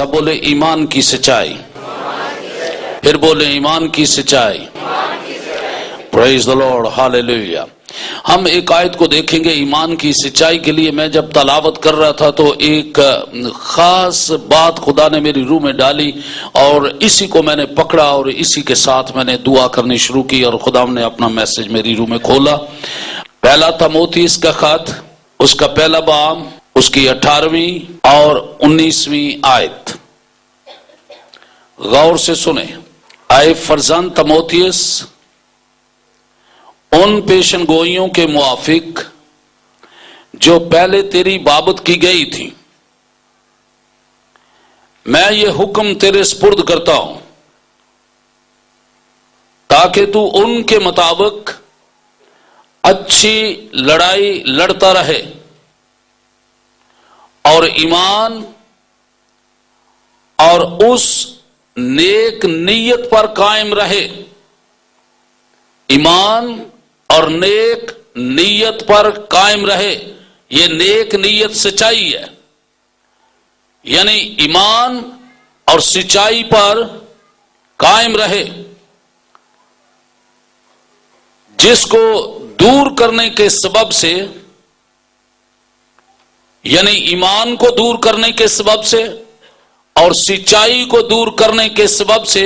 सब बोले ईमान की सच्चाई, फिर बोले ईमान की सच्चाई। Praise the Lord, hallelujah. हम एक आयत को देखेंगे ईमान की सच्चाई के लिए। मैं जब तलावत कर रहा था तो एक खास बात खुदा ने मेरी रूह में डाली और इसी को मैंने पकड़ा और इसी के साथ मैंने दुआ करनी शुरू की और खुदा ने अपना मैसेज मेरी रूह में खोला। पहला तीमुथियुस का खत, उसका पहला बाब, उसकी 18वीं और 19वीं आयत गौर से सुने। आए फरजंद तीमुथियुस, उन पेशन गोइयों के मुआफिक जो पहले तेरी बाबत की गई थी, मैं ये हुक्म तेरे स्पुर्द करता हूं ताकि तू उनके मुताबिक अच्छी लड़ाई लड़ता रहे और ईमान और उस नेक नीयत पर कायम रहे। ईमान और नेक नीयत पर कायम रहे। ये नेक नीयत सच्चाई है, यानी ईमान और सच्चाई पर कायम रहे। जिसको दूर करने के सबब से, यानी ईमान को दूर करने के सबब से और सच्चाई को दूर करने के सबब से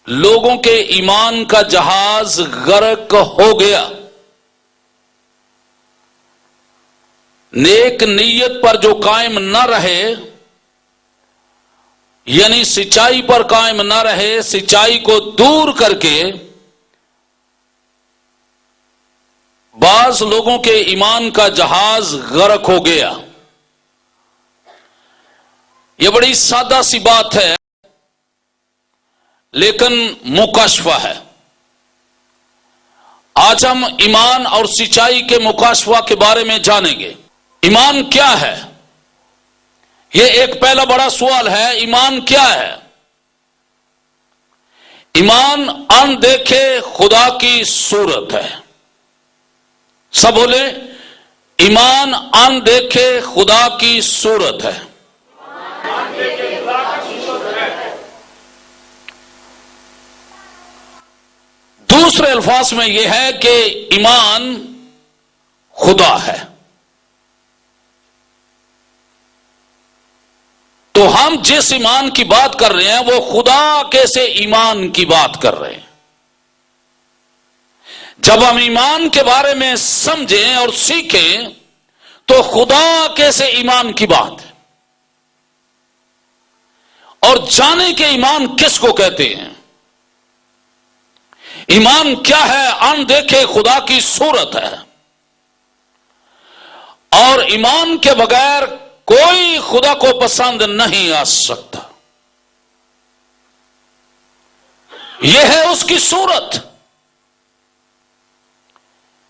लोगों के ईमान का जहाज गर्क हो गया। नेक नीयत पर जो कायम न रहे, यानी सच्चाई पर कायम न रहे, सच्चाई को दूर करके बाज लोगों के ईमान का जहाज गर्क हो गया। यह बड़ी सादा सी बात है लेकिन मुकाशफा है। आज हम ईमान और सच्चाई के मुकाशफा के बारे में जानेंगे। ईमान क्या है? यह एक पहला बड़ा सवाल है। ईमान क्या है? ईमान अनदेखे खुदा की सूरत है। सब बोले ईमान अनदेखे खुदा की सूरत है। दूसरे अल्फाज में यह है कि ईमान खुदा है। तो हम जिस ईमान की बात कर रहे हैं वो खुदा के से ईमान की बात कर रहे हैं। जब हम ईमान के बारे में समझें और सीखें तो खुदा के से ईमान की बात है। और जाने के ईमान किसको कहते हैं? ईमान क्या है? अनदेखे खुदा की सूरत है। और ईमान के बगैर कोई खुदा को पसंद नहीं आ सकता। यह है उसकी सूरत।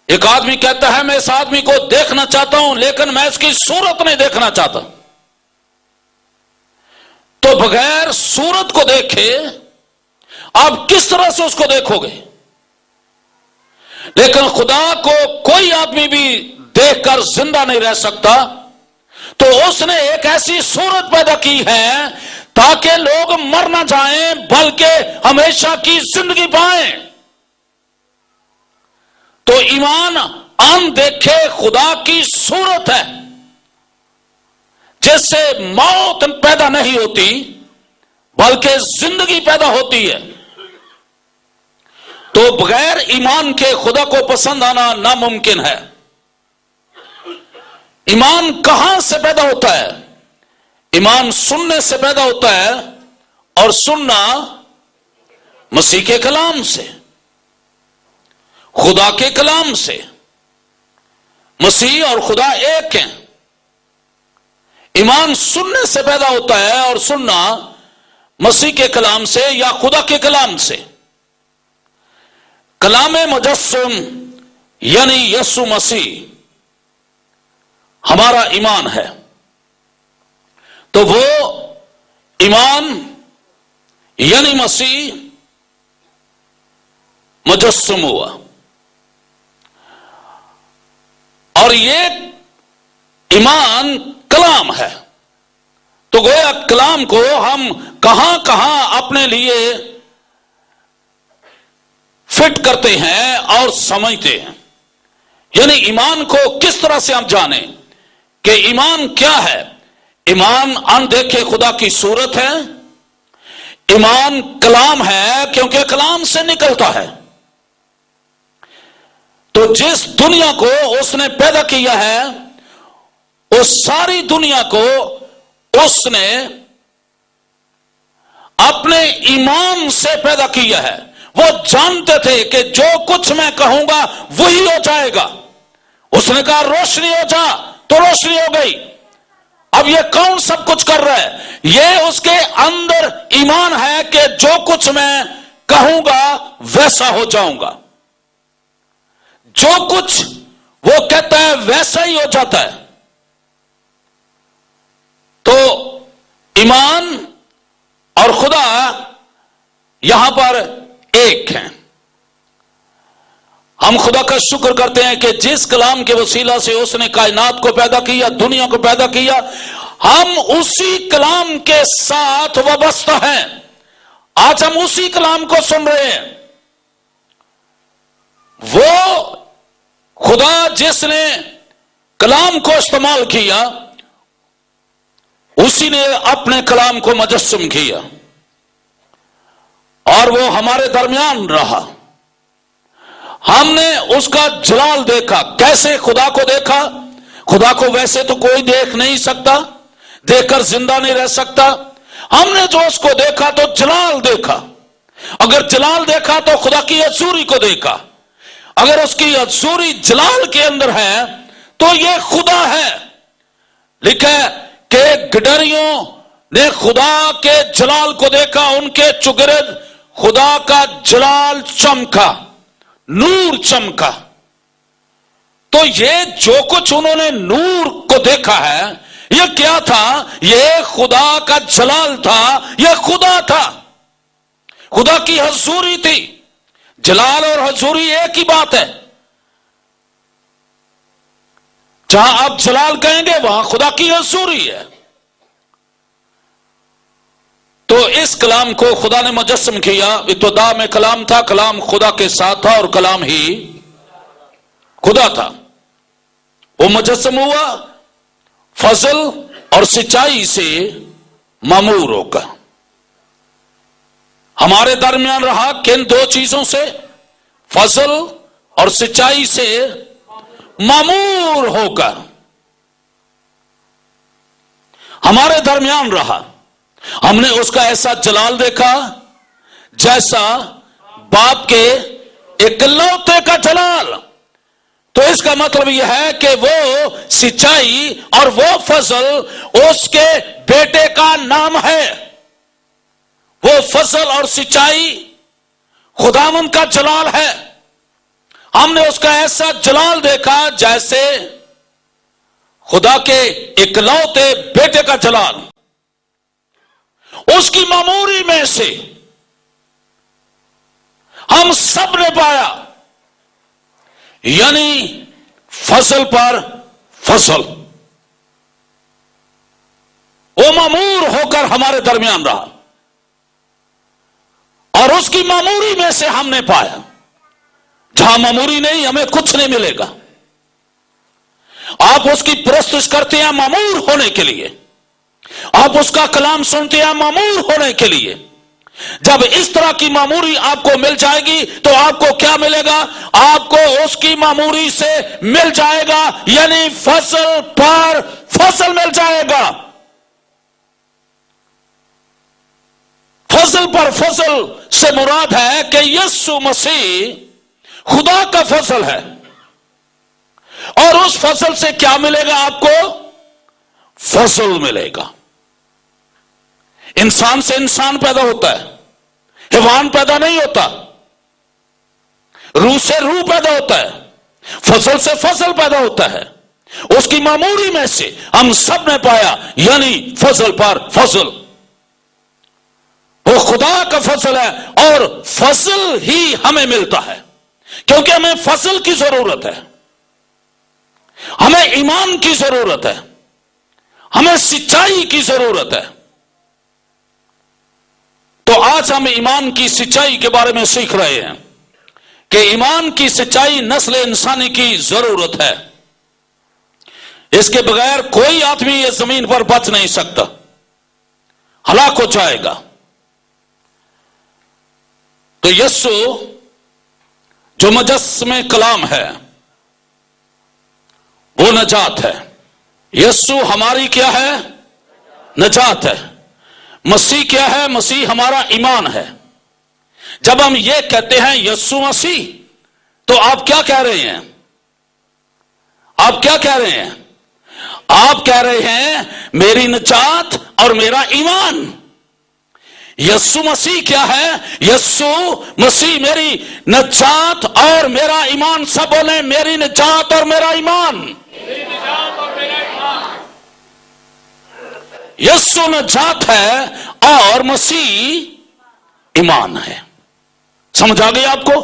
एक आदमी कहता है मैं इस आदमी को देखना चाहता हूं लेकिन मैं इसकी सूरत नहीं देखना चाहता। तो बगैर सूरत को देखे आप किस तरह से उसको देखोगे? लेकिन खुदा को कोई आदमी भी देखकर जिंदा नहीं रह सकता। तो उसने एक ऐसी सूरत पैदा की है ताकि लोग मर ना जाएं बल्कि हमेशा की जिंदगी पाएं। तो ईमान अनदेखे खुदा की सूरत है जिससे मौत पैदा नहीं होती बल्कि जिंदगी पैदा होती है। तो बगैर ईमान के खुदा को पसंद आना नामुमकिन है। ईमान कहां से पैदा होता है? ईमान सुनने से पैदा होता है और सुनना मसीह के कलाम से, खुदा के कलाम से। मसीह और खुदा एक हैं। ईमान सुनने से पैदा होता है और सुनना मसीह के कलाम से या खुदा के कलाम से। कलाम मुजस्सम यानी यीशु मसीह हमारा ईमान है। तो वो ईमान यानी मसीह मुजस्सम हुआ और ये ईमान कलाम है। تو گویا کلام کو ہم کہاں کہاں اپنے لیے فٹ کرتے ہیں اور سمجھتے ہیں. یعنی ایمان کو کس طرح سے ہم جانیں کہ ایمان کیا ہے؟ ایمان اندیکھے خدا کی صورت ہے. ایمان کلام ہے کیونکہ کلام سے نکلتا ہے. تو جس دنیا کو اس نے پیدا کیا ہے اس ساری دنیا کو اس نے اپنے ایمان سے پیدا کیا ہے. وہ جانتے تھے کہ جو کچھ میں کہوں گا وہی ہو جائے گا. اس نے کہا روشنی ہو جا تو روشنی ہو گئی. اب یہ کون سب کچھ کر رہا ہے؟ یہ اس کے اندر ایمان ہے کہ جو کچھ میں کہوں گا ویسا ہو جاؤں گا. جو کچھ وہ کہتا ہے ویسا ہی ہو جاتا ہے. تو ایمان اور خدا یہاں پر ایک ہیں. ہم خدا کا شکر کرتے ہیں کہ جس کلام کے وسیلہ سے اس نے کائنات کو پیدا کیا، دنیا کو پیدا کیا، ہم اسی کلام کے ساتھ وابستہ ہیں. آج ہم اسی کلام کو سن رہے ہیں. وہ خدا جس نے کلام کو استعمال کیا اسی نے اپنے کلام کو مجسم کیا اور وہ ہمارے درمیان رہا. ہم نے اس کا جلال دیکھا. کیسے خدا کو دیکھا؟ خدا کو ویسے تو کوئی دیکھ نہیں سکتا، دیکھ کر زندہ نہیں رہ سکتا. ہم نے جو اس کو دیکھا تو جلال دیکھا. اگر جلال دیکھا تو خدا کی حضوری کو دیکھا. اگر اس کی حضوری جلال کے اندر ہے تو یہ خدا ہے. لکھا ہے کہ گڈریوں نے خدا کے جلال کو دیکھا، ان کے چگرد خدا کا جلال چمکا، نور چمکا. تو یہ جو کچھ انہوں نے نور کو دیکھا ہے یہ کیا تھا؟ یہ خدا کا جلال تھا. یہ خدا تھا، خدا کی حضوری تھی. جلال اور حضوری ایک ہی بات ہے. جہاں آپ جلال کہیں گے وہاں خدا کی حضوری ہے. تو اس کلام کو خدا نے مجسم کیا. ابتدا میں کلام تھا، کلام خدا کے ساتھ تھا اور کلام ہی خدا تھا. وہ مجسم ہوا فضل اور سچائی سے معمور ہو کر. ہمارے درمیان رہا کن دو چیزوں سے؟ فضل اور سچائی سے معمور ہو کر ہمارے درمیان رہا. ہم نے اس کا ایسا جلال دیکھا جیسا باپ کے اکلوتے کا جلال. تو اس کا مطلب یہ ہے کہ وہ سچائی اور وہ فضل اس کے بیٹے کا نام ہے. وہ فضل اور سچائی خداوند کا جلال ہے. ہم نے اس کا ایسا جلال دیکھا جیسے خدا کے اکلوتے بیٹے کا جلال. اس کی معموری میں سے ہم سب نے پایا، یعنی فضل پر فضل. وہ معمور ہو کر ہمارے درمیان رہا اور اس کی معموری میں سے ہم نے پایا. جہاں معموری نہیں ہمیں کچھ نہیں ملے گا. آپ اس کی پرستش کرتے ہیں معمور ہونے کے لیے، آپ اس کا کلام سنتے ہیں معمور ہونے کے لیے. جب اس طرح کی معموری آپ کو مل جائے گی تو آپ کو کیا ملے گا؟ آپ کو اس کی معموری سے مل جائے گا، یعنی فضل پر فضل مل جائے گا. فضل پر فضل سے مراد ہے کہ یسوع مسیح خدا کا فضل ہے. اور اس فضل سے کیا ملے گا آپ کو؟ فضل ملے گا. انسان سے انسان پیدا ہوتا ہے، حیوان پیدا نہیں ہوتا. روح سے روح پیدا ہوتا ہے، فضل سے فضل پیدا ہوتا ہے. اس کی معموری میں سے ہم سب نے پایا، یعنی فضل پر فضل. وہ خدا کا فضل ہے اور فضل ہی ہمیں ملتا ہے کیونکہ ہمیں فضل کی ضرورت ہے. ہمیں ایمان کی ضرورت ہے. हमें सच्चाई की जरूरत है। तो आज हम ईमान की सच्चाई के बारे में सीख रहे हैं कि ईमान की सच्चाई नस्ल इंसानी की जरूरत है। इसके बगैर कोई आदमी इस जमीन पर बच नहीं सकता, हलाक हो जाएगा। तो यस्सु जो मुजस्समे कलाम है वो नजात है। यस्सु हमारी क्या है? नजात है। मसीह क्या है? मसीह हमारा ईमान है। जब हम ये कहते हैं यस्सु मसीह, तो आप क्या कह रहे हैं? आप क्या कह रहे हैं? आप कह रहे हैं मेरी नजात और मेरा ईमान। यस्सु मसीह क्या है? यस्सु मसीह मेरी नजात और मेरा ईमान। सब बोले मेरी नजात और मेरा ईमान। यस्सु नजात है और मसीह ईमान है। समझ आ गई आपको?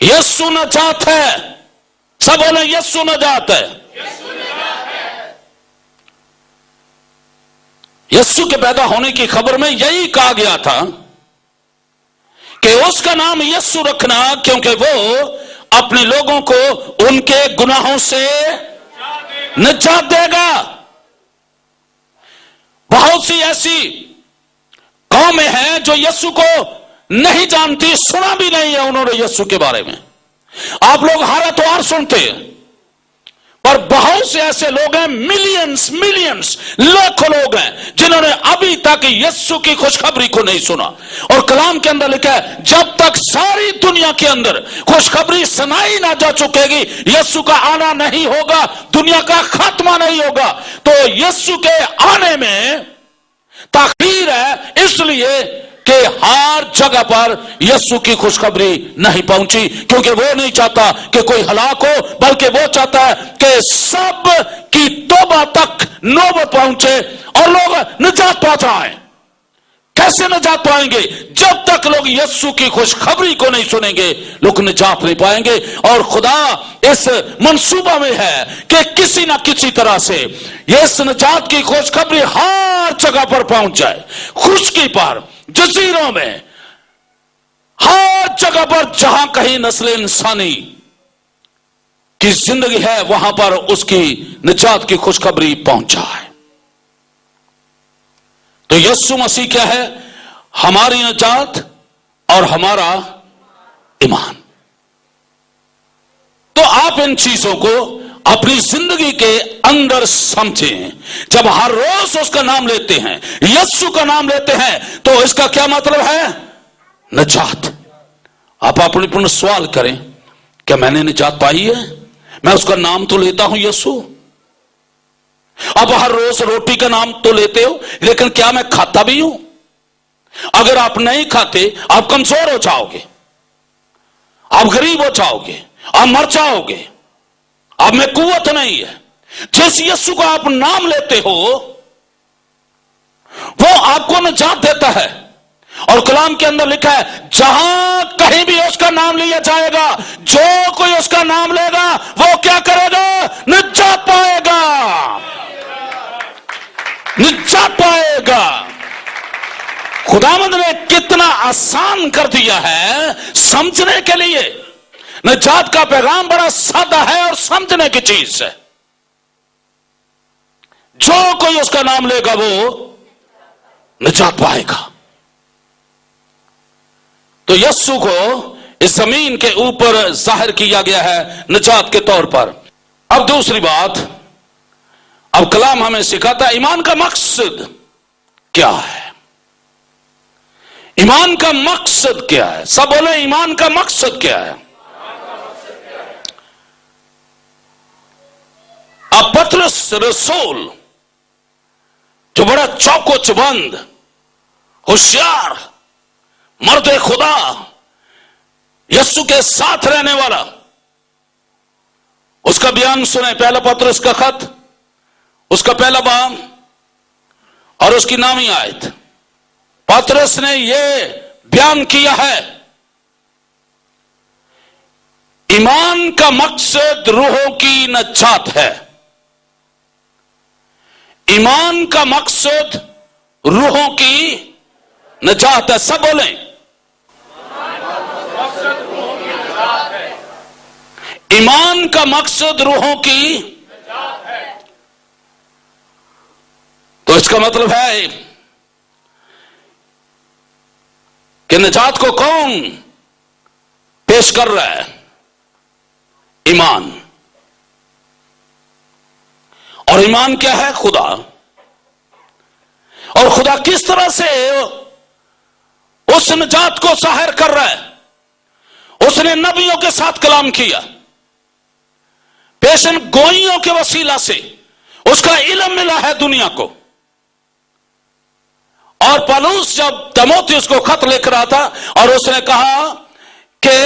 यस्सु नजात है। सब बोले यस्सु नजात है। यस्सु के पैदा होने की खबर में यही कहा गया था कि उसका नाम यस्सु रखना, क्योंकि वो अपने लोगों को उनके गुनाहों से निजात देगा। बहुत सी ऐसी कौमें हैं जो यस्सु को नहीं जानती, सुना भी नहीं है उन्होंने यस्सु के बारे में। आप लोग हर एतवार सुनते हैं, पर बहुत से ऐसे लोग हैं, मिलियंस लाखों लोग हैं जिन्होंने अभी तक यस्सु की खुशखबरी को नहीं सुना। और कलाम के अंदर लिखा है जब तक सारी दुनिया के अंदर खुशखबरी सुनाई ना जा चुकेगी, यस्सु का आना नहीं होगा, दुनिया का खात्मा नहीं होगा। तो यस्सु के आने में ताखीर है, इसलिए कि हर जगह पर यस्सु की खुशखबरी नहीं पहुंची, क्योंकि वो नहीं चाहता कि कोई हलाक हो, बल्कि वो चाहता है कि सब की तौबा तक नौबत पहुंचे और लोग निजात पा जाएं। कैसे निजात पाएंगे? जब तक लोग यस्सु की खुशखबरी को नहीं सुनेंगे, लोग निजात नहीं पाएंगे। और खुदा इस मंसूबा में है कि किसी ना किसी तरह से इस निजात की खुशखबरी हर जगह पर पहुंच जाए, खुशकी पर, जजीरों में, हर जगह पर जहां कहीं नस्ल इंसानी की जिंदगी है, वहां पर उसकी निजात की खुशखबरी पहुंच जाए। तो यस्सु मसीह क्या है? हमारी निजात और हमारा ईमान। तो आप इन चीजों को अपनी जिंदगी के अंदर समझें। जब हर रोज उसका नाम लेते हैं, यस्सु का नाम लेते हैं, तो इसका क्या मतलब है? निजात। आप अपने पूर्ण सवाल करें, क्या मैंने निजात पाई है? मैं उसका नाम तो लेता हूं यस्सु। अब हर रोज रोटी का नाम तो लेते हो, लेकिन क्या मैं खाता भी हूं? अगर आप नहीं खाते, आप कमजोर हो जाओगे, आप गरीब हो जाओगे, आप मर जाओगे, आप में कुव्वत नहीं है। जिस यस्सु का आप नाम लेते हो, वो आपको निजात देता है। और कलाम के अंदर लिखा है जहां कहीं भी उसका नाम लिया जाएगा, जो कोई उसका नाम लेगा वो क्या करेगा? निजात पाएगा, निजात पाएगा। खुदावंद ने कितना आसान कर दिया है समझने के लिए। निजात का पैगाम बड़ा सादा है और समझने की चीज है। जो कोई उसका नाम लेगा वो निजात पाएगा। तो यस्सु को इस जमीन के ऊपर जाहिर किया गया है निजात के तौर पर। अब दूसरी बात, अब कलाम हमें सिखाता है ईमान का मकसद क्या है। ईमान का मकसद क्या है? सब बोले ईमान का मकसद क्या है? अब पतरस रसूल जो बड़ा चौकोचबंद, होशियार, मर्द खुदा, यस्सु के साथ रहने वाला, उसका बयान सुने। पहला पतरस का खत, उसका पहला बाब और उसकी नामी आयत। पतरस ने यह बयान किया है ईमान का मकसद रूहों की नजात है। ईमान का मकसद रूहों की नजात है। सब बोलें, ईमान का मकसद रूहों की। तो इसका मतलब है कि निजात को कौन पेश कर रहा है? ईमान। और ईमान क्या है? खुदा। और खुदा किस तरह से उस निजात को जाहिर कर रहा है? उसने नबियों के साथ कलाम किया, पेशन गोइयों के वसीला से उसका इल्म मिला है दुनिया को। और पौलुस जब तीमुथियुस को खत लिख रहा था और उसने कहा कि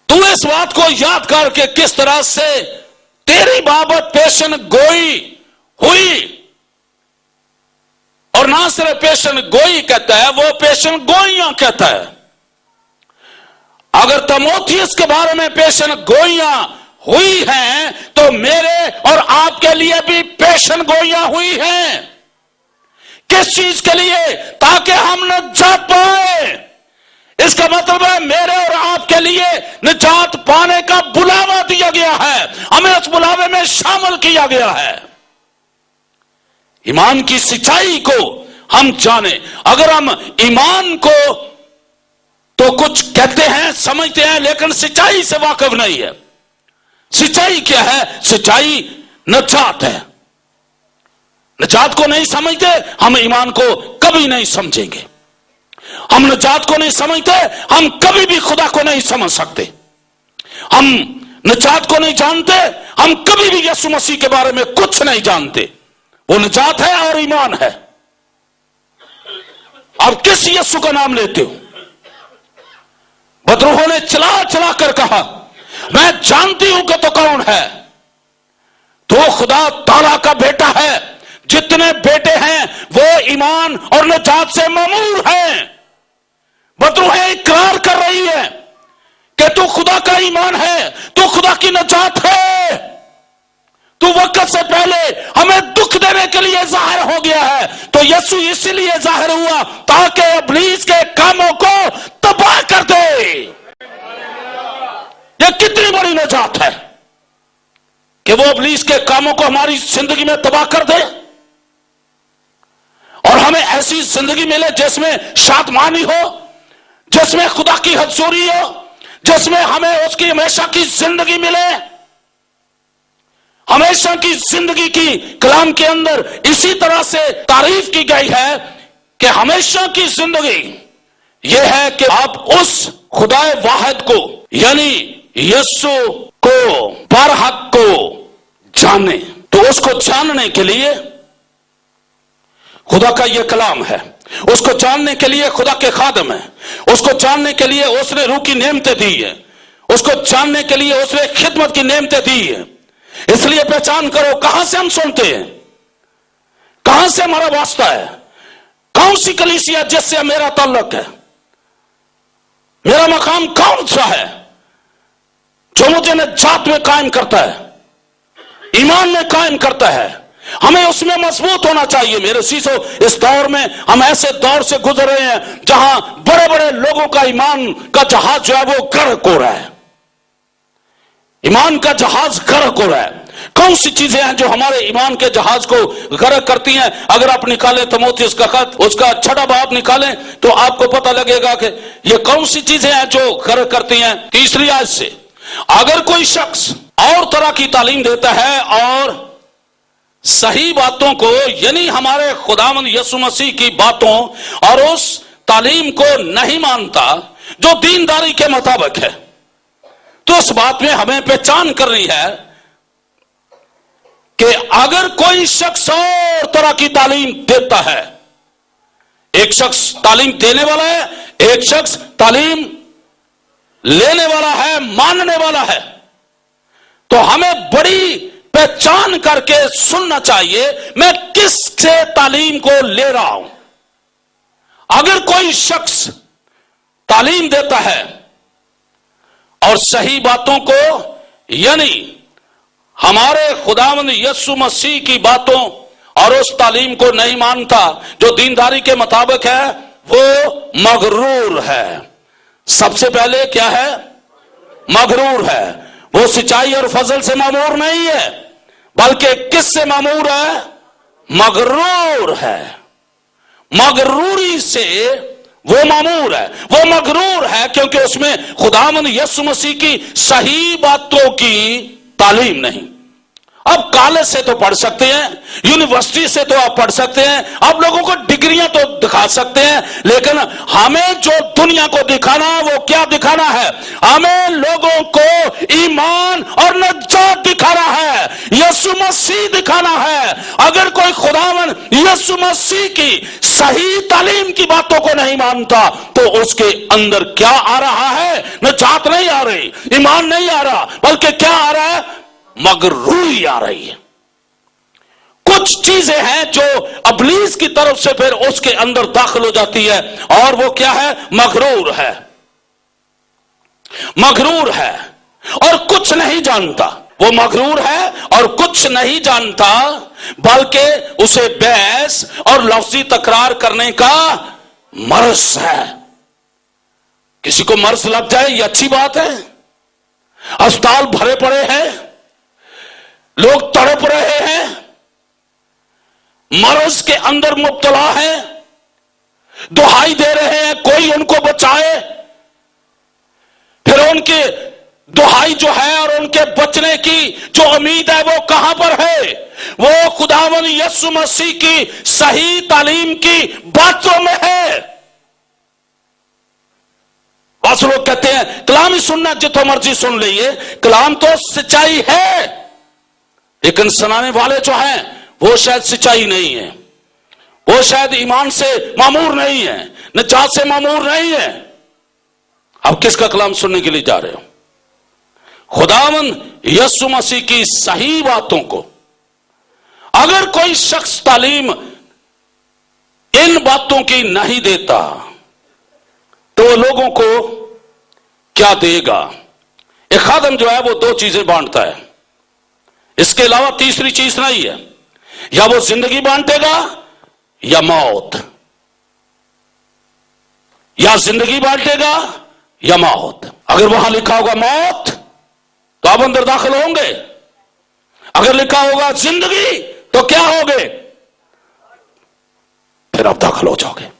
तू इस बात को याद कर कि किस तरह से तेरी बाबत पेशन गोई हुई। और ना सिर्फ पेशन गोई कहता है, वो पेशन गोइयां कहता है। अगर तीमुथियुस के बारे में पेशन गोइयां हुई हैं तो मेरे और आपके लिए भी पेशन गोइयां हुई हैं। किस चीज के लिए? ताकि हम निजात पाए। इसका मतलब है मेरे और आपके लिए निजात पाने का बुलावा दिया गया है, हमें उस बुलावे में शामिल किया गया है। ईमान की सच्चाई को हम जाने। अगर हम ईमान को तो कुछ कहते हैं, समझते हैं, लेकिन सच्चाई से वाकिफ नहीं है। सच्चाई क्या है? सच्चाई निजात है। निजात को नहीं समझते, हम ईमान को कभी नहीं समझेंगे। हम निजात को नहीं समझते, हम कभी भी खुदा को नहीं समझ सकते। हम निजात को नहीं जानते, हम कभी भी यीशु मसीह के बारे में कुछ नहीं जानते। वो निजात है और ईमान है। अब किस यीशु का नाम लेते हो? बदरूहों ने चला चला कर कहा, मैं जानती हूं कि तो कौन है। तो खुदा ताला का बेटा है। जितने बेटे हैं वो ईमान और निजात से ममूर हैं। बदरूहें इकरार कर रही है कि तू खुदा का ईमान है, तू खुदा की निजात है। तू वक्त से पहले हमें दुख देने के लिए जाहिर हो गया है। तो यीशु इसीलिए जाहिर हुआ ताकि इब्लीस के कामों को तबाह कर दे। यह कितनी बड़ी निजात है कि वो इब्लीस के कामों को हमारी जिंदगी में तबाह कर दे और हमें ऐसी जिंदगी मिले जिसमें शादमानी हो, जिसमें खुदा की हजूरी हो, जिसमें हमें उसकी हमेशा की जिंदगी मिले। हमेशा की जिंदगी की कलाम के अंदर इसी तरह से तारीफ की गई है कि हमेशा की जिंदगी यह है कि आप उस खुदाए वाहिद को यानी यीशु को बरहक को जाने। तो उसको जानने के लिए खुदा का यह कलाम है, उसको जानने के लिए खुदा के खादम है, उसको जानने के लिए उसने रूह की नेमतें दी है, उसको जानने के लिए उसने खिदमत की नेमतें दी है। इसलिए पहचान करो कहां से हम सुनते हैं, कहां से हमारा वास्ता है, कौन सी कलीसिया जिससे मेरा ताल्लुक है, मेरा मकाम कौन सा है जो मुझे निजात में कायम करता है, ईमान में कायम करता है। हमें उसमें मजबूत होना चाहिए। मेरे सीसो, इस दौर में हम ऐसे दौर से गुजर रहे हैं जहां बड़े बड़े लोगों का ईमान का जहाज जो है वो गर्क हो रहा है। ईमान का जहाज गर्क हो रहा है। कौन सी चीजें हैं जो हमारे ईमान के जहाज को गर्क करती हैं? अगर आप निकालें तीमुथियुस का खत, उसका 6वां बाब निकालें तो आपको पता लगेगा कि ये कौन सी चीजें हैं जो गर्क करती हैं। 3री आयत से, अगर कोई शख्स और तरह की तालीम देता है और सही बातों को यानी हमारे खुदावंद यीशु मसीह की बातों और उस तालीम को नहीं मानता जो दीनदारी के मुताबिक है, तो उस बात में हमें पहचान करनी है कि अगर कोई शख्स और तरह की तालीम देता है, एक शख्स तालीम देने वाला है, एक शख्स तालीम लेने वाला है, मानने वाला है, तो हमें बड़ी पहचान करके सुनना चाहिए मैं किस से तालीम को ले रहा हूं। अगर कोई शख्स तालीम देता है और सही बातों को यानी हमारे खुदावंद यीशु मसीह की बातों और उस तालीम को नहीं मानता जो दीनदारी के मुताबिक है, वो मगरूर है। सबसे पहले क्या है? मगरूर है। वो सच्चाई और फजल से मामूर नहीं है, बल्कि किससे मामूर है? मगरूर है। मगरूरी से वो मामूर है। वो मगरूर है क्योंकि उसमें खुदावंद यीशु मसीह की सही बातों की तालीम नहीं। अब कॉलेज से तो पढ़ सकते हैं, यूनिवर्सिटी से तो आप पढ़ सकते हैं, आप लोगों को डिग्रियां तो दिखा सकते हैं, लेकिन हमें जो दुनिया को दिखाना है वो क्या दिखाना है? हमें लोगों को ईमान और नजात दिखाना है, यीशु मसीह दिखाना है। अगर कोई खुदावन यीशु मसीह की सही तालीम की बातों को नहीं मानता तो उसके अंदर क्या आ रहा है? नजात नहीं आ रही, ईमान नहीं आ रहा, बल्कि क्या आ रहा है? मगरूरी आ रही है। कुछ चीजें हैं जो इब्लीस की तरफ से फिर उसके अंदर दाखिल हो जाती है, और वो क्या है? मगरूर है। मगरूर है और कुछ नहीं जानता। वो मगरूर है और कुछ नहीं जानता, बल्कि उसे बहस और लफ्जी तकरार करने का मर्ज है। किसी को मर्ज लग जाए ये अच्छी बात है। अस्पताल भरे पड़े हैं, लोग तड़प रहे हैं, मर्ज के अंदर मुब्तला है, दुहाई दे रहे हैं कोई उनको बचाए। फिर उनके दुहाई जो है और उनके बचने की जो उम्मीद है वो कहां पर है? वो खुदावंद यीशु मसीह की सही तालीम की बातों में है। बहुत लोग कहते हैं कलाम ही सुनना, जितो मर्जी सुन लीजिए। कलाम तो सच्चाई है, लेकिन सुनाने वाले जो हैं वो शायद सच्चाई नहीं है, वो शायद ईमान से मामूर नहीं है, नजात से मामूर नहीं है। अब किसका कलाम सुनने के लिए जा रहे हो? खुदावंद यीशु मसीह की सही बातों को अगर कोई शख्स तालीम इन बातों की नहीं देता तो वो लोगों को क्या देगा? एक खादम जो है वो दो चीजें बांटता है, इसके अलावा तीसरी चीज नहीं है। या वो जिंदगी बांटेगा या मौत, या जिंदगी बांटेगा या मौत। अगर वहां लिखा होगा मौत तो आप अंदर दाखिल होंगे, अगर लिखा होगा जिंदगी तो क्या होगे? फिर आप दाखिल हो जाओगे।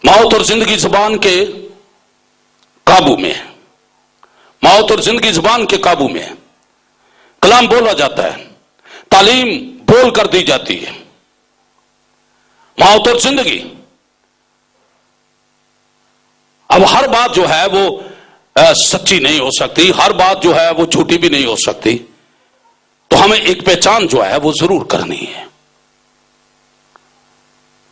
मौत और जिंदगी जुबान के काबू में है। मौत और जिंदगी जुबान के काबू में है। कलाम बोला जाता है, तालीम बोल कर दी जाती है। मौत और जिंदगी, अब हर बात जो है वो सच्ची नहीं हो सकती, हर बात जो है वो झूठी भी नहीं हो सकती, तो हमें एक पहचान जो है वो जरूर करनी है।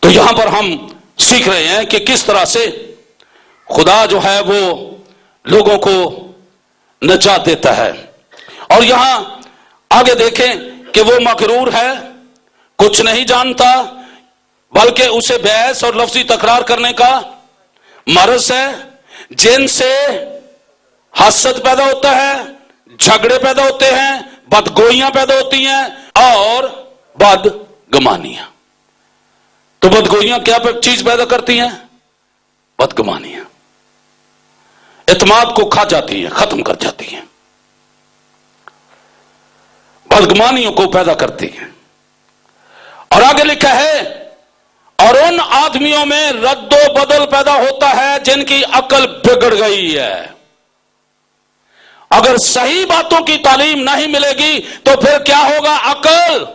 तो यहां पर हम सीख रहे हैं कि किस तरह से खुदा जो है वो लोगों को नजात देता है। और यहां आगे देखें कि वो मगरूर है, कुछ नहीं जानता, बल्कि उसे बहस और लफ्जी तकरार करने का मर्ज है, जिनसे हसद पैदा होता है, झगड़े पैदा होते हैं, बदगोइयां पैदा होती हैं और बदगमानियां। तो बदगोइयां क्या चीज पैदा करती हैं? बदगमानियां इत्मीनान को खा जाती है, खत्म कर जाती है, बदगमानियों को पैदा करती है। और आगे लिखा है, और उन आदमियों में रद्दो बदल पैदा होता है जिनकी अकल बिगड़ गई है। अगर सही बातों की तालीम नहीं मिलेगी तो फिर क्या होगा? अकल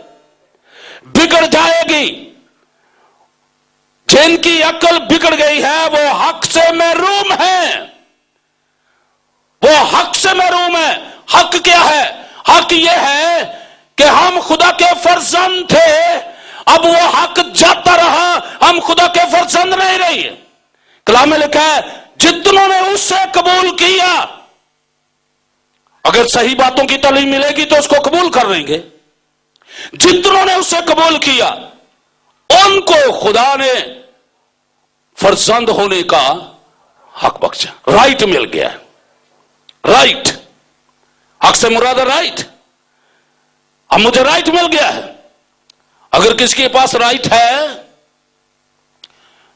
बिगड़ जाएगी। जिनकी अकल बिगड़ गई है वो हक से महरूम है, वो हक से महरूम है। हक क्या है? हक यह है कि हम खुदा के फर्जंद थे, अब वो हक जाता रहा, हम खुदा के फर्जंद नहीं रहे। कलाम में लिखा है, जितनों ने उससे कबूल किया, अगर सही बातों की तालीम मिलेगी तो उसको कबूल कर लेंगे। जितनों ने उससे कबूल किया उनको खुदा ने फर्जंद होने का हक बख्शा, राइट मिल गया। राइट, हक से मुराद है राइट। अब मुझे राइट मिल गया है। अगर किसी के पास राइट है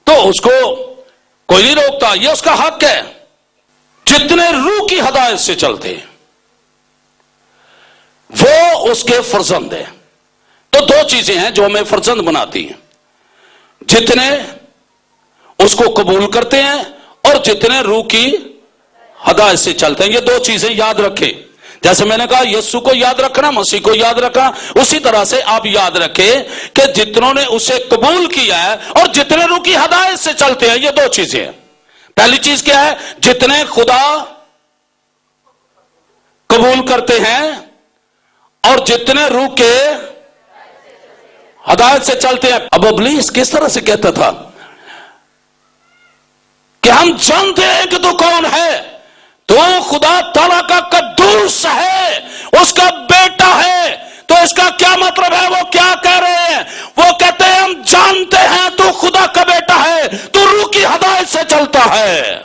तो उसको कोई नहीं रोकता, ये उसका हक है। जितने रूह की हदायत से चलते हैं वो उसके फर्जंद है। तो दो चीजें हैं जो हमें फर्जंद बनाती हैं, जितने उसको कबूल करते हैं और जितने रूह की हदायत से चलते हैं। ये दो चीजें याद रखें। जैसे मैंने कहा यीशु को याद रखना, मसीह को याद रखना, उसी तरह से आप याद रखें कि जितनों ने उसे कबूल किया है और जितने रूह की हदायत से चलते हैं, ये दो चीजें हैं। पहली चीज क्या है? जितने खुदा कबूल करते हैं और जितने रूह के हदायत से चलते हैं। अब इब्लीस किस तरह से कहता था कि हम जानते हैं कि तू कौन है, तो खुदा ताला का कद्दूस है, उसका बेटा है। तो इसका क्या मतलब है? वो क्या कह रहे हैं? वो कहते हैं हम जानते हैं तू खुदा का बेटा है, तू रूह की हदायत से चलता है।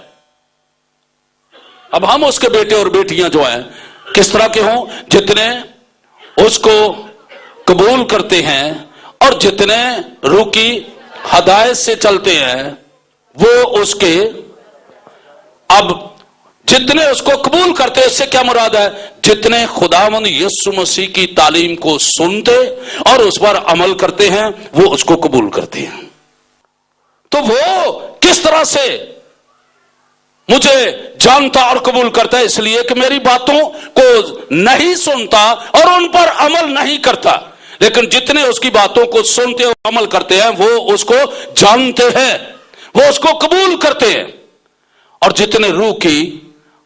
अब हम उसके बेटे और बेटियां जो हैं किस तरह के हों? जितने उसको कबूल करते हैं और जितने रूह की हदायत से चलते हैं वो उसके। अब जितने उसको कबूल करते हैं, इससे क्या मुराद है? जितने खुदावंद यीशु मसीह की तालीम को सुनते और उस पर अमल करते हैं वो उसको कबूल करते हैं। तो वो किस तरह से मुझे जानता और कबूल करता है? इसलिए कि मेरी बातों को नहीं सुनता और उन पर अमल नहीं करता। लेकिन जितने उसकी बातों को सुनते और अमल करते हैं वो उसको जानते हैं, वो उसको कबूल करते हैं। और जितने रूह की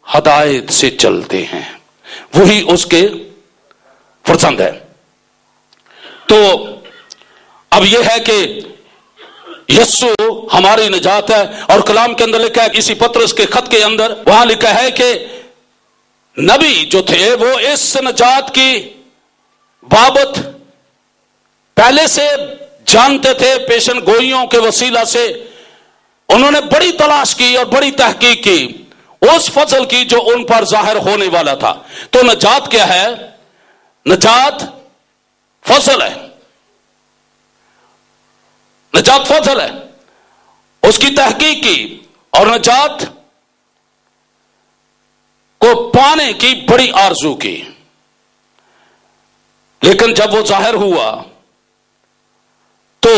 हदायत से चलते हैं वही उसके फर्जंद है। तो अब यह है कि यीशु हमारी निजात है। और कलाम के अंदर लिखा है, इसी पत्रस के खत के अंदर वहां लिखा है कि नबी जो थे वो इस निजात की बाबत पहले से जानते थे। पेशन गोइयों के वसीला से उन्होंने बड़ी तलाश की और बड़ी तहकीक की उस फजल की जो उन पर जाहिर होने वाला था। तो नजात क्या है? नजात फजल है, नजात फजल है। उसकी तहकीक की और नजात को पाने की बड़ी आरजू की। लेकिन जब वो जाहिर हुआ तो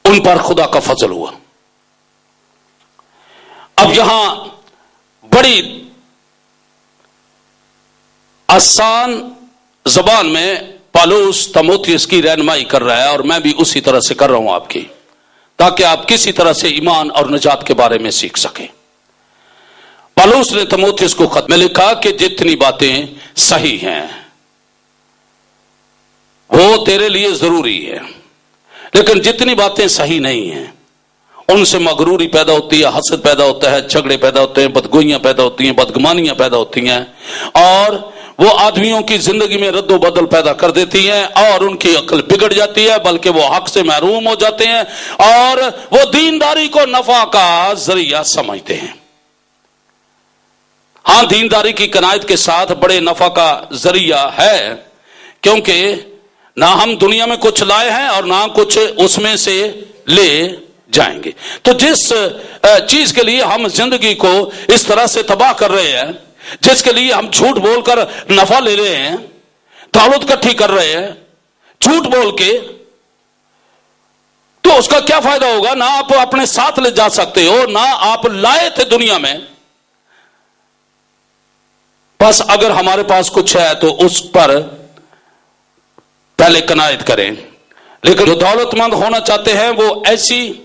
उन पर खुदा का फजल हुआ। अब यहां बड़ी आसान जबान में पौलुस तीमुथियुस की रहनुमाई कर रहा है और मैं भी उसी तरह से कर रहा हूं आपकी, ताकि आप किसी तरह से ईमान और निजात के बारे में सीख सकें। पौलुस ने तीमुथियुस को खत में लिखा कि जितनी बातें सही हैं वो तेरे लिए जरूरी है, लेकिन जितनी बातें सही नहीं हैं उनसे मगरूरी पैदा होती है, हसद पैदा होता है, झगड़े पैदा होते हैं, बदगोइयां पैदा होती हैं, बदगुमानियां पैदा होती हैं और वो आदमियों की जिंदगी में रद्दो बदल पैदा कर देती हैं और उनकी अक्ल बिगड़ जाती है, बल्कि वो हक से महरूम हो जाते हैं और वो दीनदारी को नफा का जरिया समझते हैं। हां, दीनदारी की कनायत के साथ बड़े नफा का जरिया है, क्योंकि ना हम दुनिया में कुछ लाए हैं और ना कुछ उसमें से ले जाएंगे। तो जिस चीज के लिए हम जिंदगी को इस तरह से तबाह कर रहे हैं, जिसके लिए हम झूठ बोलकर नफा ले रहे हैं, दौलत इकट्ठी कर रहे हैं झूठ बोल के, तो उसका क्या फायदा होगा? ना आप अपने साथ ले जा सकते हो, ना आप लाए थे दुनिया में। बस अगर हमारे पास कुछ है तो उस पर पहले कनायत करें। लेकिन जो दौलतमंद होना चाहते हैं वो ऐसी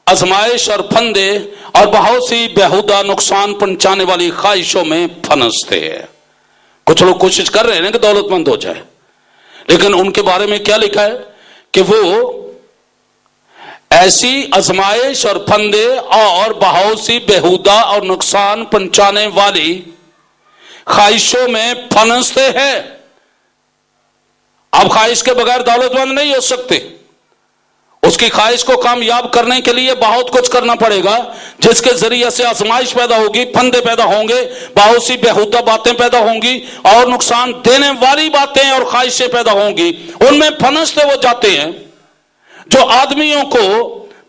आजमाइश और फंदे और बहुत सी बेहुदा नुकसान पहुंचाने वाली ख्वाहिशों में फंसते हैं। कुछ लोग कोशिश कर रहे हैं कि दौलतमंद हो जाए, लेकिन उनके बारे में क्या लिखा है कि वो ऐसी आजमाइश और फंदे और बहुत सी बेहुदा और नुकसान पहुंचाने वाली ख्वाहिशों में फंसते हैं। आप ख्वाहिश के बगैर दौलतमंद नहीं हो सकते। उस उसकी ख्वाहिश को कामयाब करने के लिए बहुत कुछ करना पड़ेगा, जिसके जरिए से आजमाइश पैदा होगी, फंदे पैदा होंगे, बहुत सी बेहुदा बातें पैदा होंगी और नुकसान देने वाली बातें और ख्वाहिशें पैदा होंगी। उनमें फंसते वो जाते हैं जो आदमियों को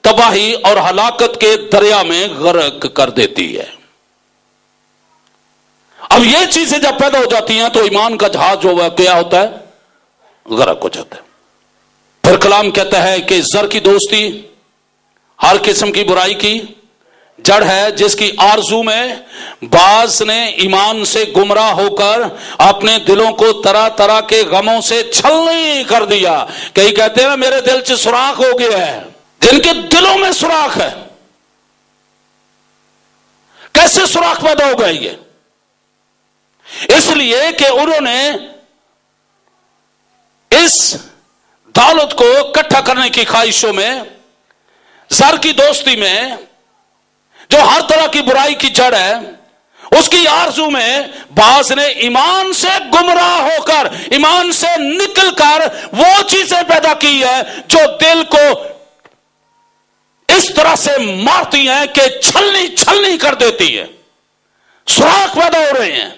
तबाही और हलाकत के दरिया में गर्क कर देती है। अब ये चीजें जब पैदा हो जाती हैं तो ईमान का जहाज जो वह क्या होता है, गर्क हो जाता है। फिर कलाम कहता है कि जर की दोस्ती हर किस्म की बुराई की जड़ है, जिसकी आरजू में बाज ने ईमान से गुमराह होकर अपने दिलों को तरह तरह के गमों से छलनी कर दिया। कई कहते हैं मेरे दिल से सुराख हो गया है, जिनके दिलों में सुराख है। कैसे सुराख पैदा हो गए ये? इसलिए कि उन्होंने इस दौलत को इकट्ठा करने की ख्वाहिशों में, जर की दोस्ती में, जो हर तरह की बुराई की जड़ है, उसकी आरजू में बाज ने ईमान से गुमराह होकर, ईमान से निकलकर वो चीजें पैदा की है जो दिल को इस तरह से मारती हैं कि छलनी छलनी कर देती है। सुराख पैदा हो रहे हैं